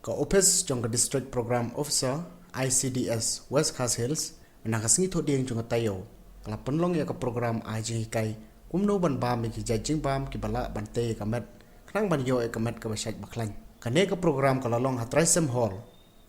Ka office jong ka district program officer ICDS West Khas Hills menakas ngi thoding jong tayo kala penlong ya ka program ajing hikai kumno ban bam ki jajing bam ki bala bante kamet krang ban yo e kamet ka basaj baklan kane ka program kala long hatraisem hall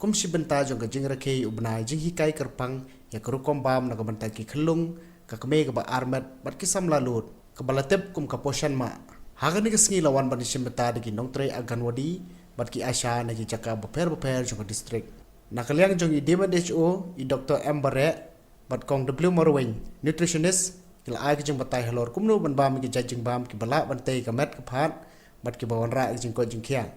kum si benta jong ka jing rakhe ubna jing hikai kerpang ya kerukom bam na ka banta ki khlung ka kame ka ba armet bat ki samla lut ka balatep kum ka poshan ma hagani ka sngi lawan ban sim beta de ki nongtre aganwadi bat ki asha na ki jaka beper jong ka district nakaliang jong i DMHO i Dr. M. Barre bat kong W. Morwing nutritionist ila ai jeng batai halor kumnu ban bam ki jajing bam ki bala bante ka met ka phat bat ki bawan ra jeng ko jeng khia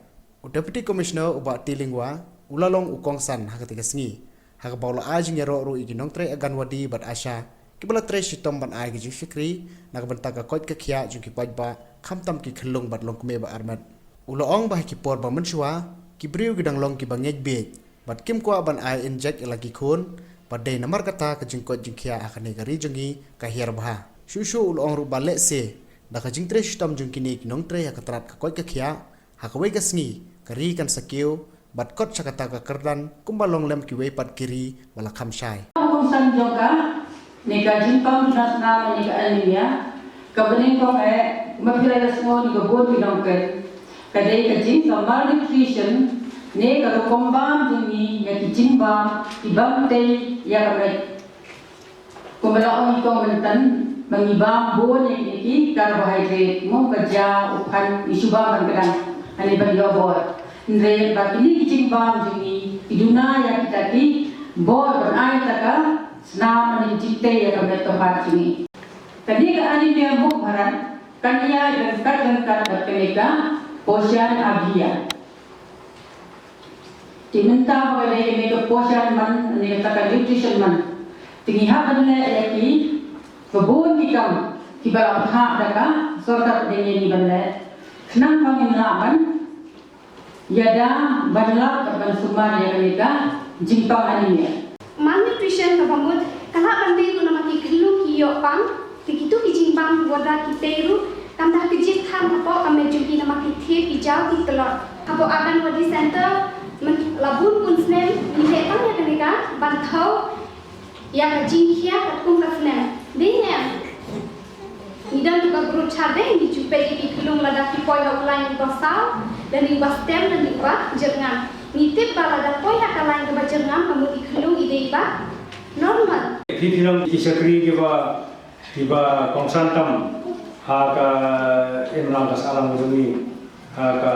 deputy commissioner uba tilingwa ulalong ukong san ha ka sngi ha ka bawla ai jeng yaro ru i nong tre aganwadi bat asha ki bala tre shitom ban ai ki fikri na ka banta ka kot ka khia jeng ki paj ba khamtam ki khlung bat long kme ba armat uloong bah ki por ba menchwa ki briu gidang long ki bangej be bat kim kwa ban ai inject lagi khun bat dei namar kata ka jingko jingkhia akane gari jongi ka hiar bah shushu uloong ru bale se da ka jingtre shitam jungkini kinong tre ya katrat ka koi ka khia ha ka wei ka sngi kari kan sakiu bat kot sakata ka kerdan kumbalong lem ki wei pat kiri wala khamshai kong san joka ne ka jingkong nasna ne ka alimia ka bening kong mapilai semua ni ka bon bidang ke kadai kajing sa malnutrition ne ka kombam jini ya kijing bam ibam te ya kamai kumala ong kong mentan mangibam bon ya ki carbohydrate mo kaja upan isuba man kadang ani ban yo bor ndre ba kini kijing bam jini iduna ya kita ki bor ban ai taka sna man jite ya kamai to hat jini kadi ka ani me mo bharat kanya dan kat berkeneka posyan abia. Diminta bagaimana mereka posyan man, mereka kata nutrition man. Tinggi hak benda lagi, kebun hikam, kibala hak daka, sorta dengan ini benda. Senang kami melawan, yada banlap kepada sumber yang mereka jimpang anemia. Malnutrition kabamut, kalau benda itu nama kiklu kiyok pang. Begitu kijimbang wadah kita itu, kami kerja tham apa kami jumpi nama kita hijau di telur. Apa akan wadi center labun pun senen lihat tanya mereka bantau ya kerja kia ketemu kesenen. Dia ni dan juga guru cadang di jumpai di kelung lada kipoi lain basal dan di bastem dan di bawah jengan. Ni tip balada poi akan lain ke jengan kamu di kelung ide iba normal. Di film kisah tiba kongsantam haka imlang kas alam jumi haka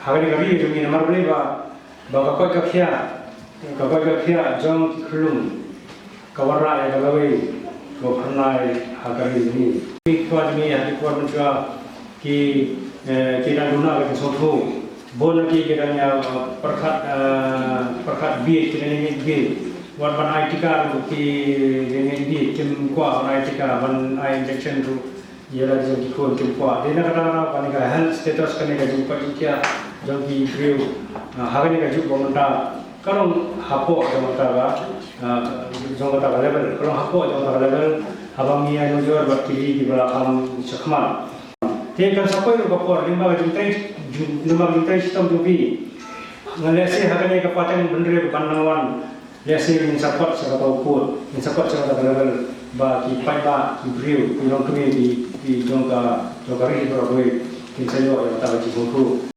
haka ni kali jumi namar beli ba kakoi kakya jom klum kawarna ya kalawi ko pernai haka ni jumi ikwa jumi ya ikwa menjua ki kita guna ke sotu bon ki kiranya perkat bi kiranya bi wan ban ai tika ki dengan di kim kwa ban ai tika ban ai injection tu yela jeng ki kon kim kwa dina kata ban ka health status kane ka jumpa kia jong ki kriu hagani ka jup bomta karong hapo jamata ga jong kata level karong hapo jamata level habang ni ai nojor bat ki bala kam sakman te kan sapoi ro bapor limba ka jumtai sistem jubi ngalese hagani ka paten bendre bannawan Biasa min support secara ukur, min support secara level bagi pai ki briu ki long kami di jongka ri beroi ki sayo yang tak ci buku